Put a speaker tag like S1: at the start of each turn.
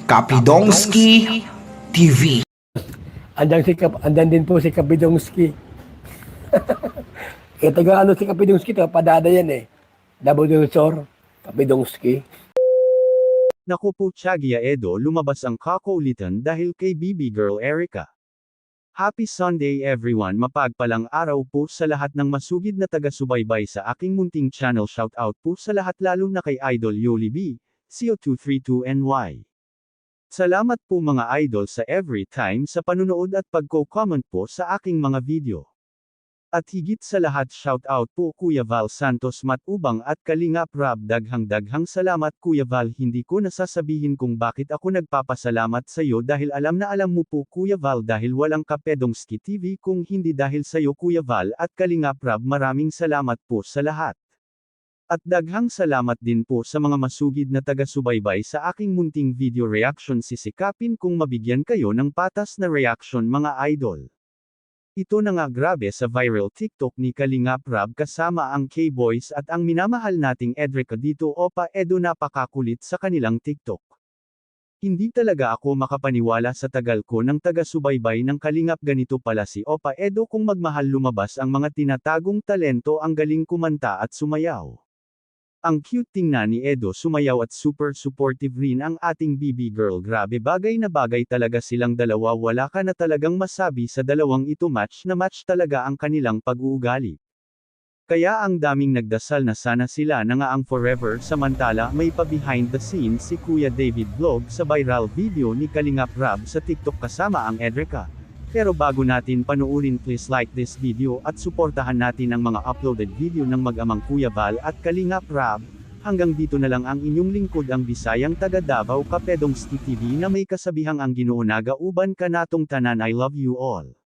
S1: Kapidongski TV.
S2: Andan din po si Kapidongski. Taga ano si Kapidongski, taga Padada yan eh. Nabudunsor, Kapidongski.
S3: Naku po Tiagia Edo, lumabas ang kakaulitan dahil kay BB Girl Erica. Happy Sunday everyone, mapagpalang araw po sa lahat ng masugid na taga-subaybay sa aking munting channel. Shoutout po sa lahat lalo na kay Idol Yoli B, CO232NY. Salamat po mga idol sa every time sa panunood at pagko-comment po sa aking mga video. At higit sa lahat shoutout po Kuya Val Santos Matubang at Kalingap Rab, daghang salamat Kuya Val. Hindi ko nasasabihin kung bakit ako nagpapasalamat sa iyo dahil alam na alam mo po Kuya Val dahil walang Kapidongski TV kung hindi dahil sa iyo Kuya Val at Kalingap Rab. Maraming salamat po sa lahat. At daghang salamat din po sa mga masugid na taga-subaybay sa aking munting video reaction. Sisikapin kung mabigyan kayo ng patas na reaction mga idol. Ito na nga, grabe sa viral TikTok ni Kalingap Rab kasama ang K-Boys at ang minamahal nating Edrica dito. Opa Edo, napakakulit sa kanilang TikTok. Hindi talaga ako makapaniwala sa tagal ko ng taga-subaybay ng Kalingap. Ganito pala si Opa Edo kung magmahal, lumabas ang mga tinatagong talento, ang galing kumanta at sumayaw. Ang cute tingnan ni Edo sumayaw at super supportive rin ang ating BB Girl. Grabe, bagay na bagay talaga silang dalawa, wala ka na talagang masabi sa dalawang ito, match na match talaga ang kanilang pag-uugali. Kaya ang daming nagdasal na sana sila na nga ang forever. Samantala may pa behind the scenes si Kuya David Vlog sa viral video ni Kalingap Rab sa TikTok kasama ang Edrica. Pero bago natin panuurin, please like this video at suportahan natin ang mga uploaded video ng mag-amang Kuya Val at Kalingap Rab. Hanggang dito na lang ang inyong lingkod, ang Bisayang taga Davao, Kapidongski TV, na may kasabihang ang Ginoo naga uban ka natong tanan. I love you all.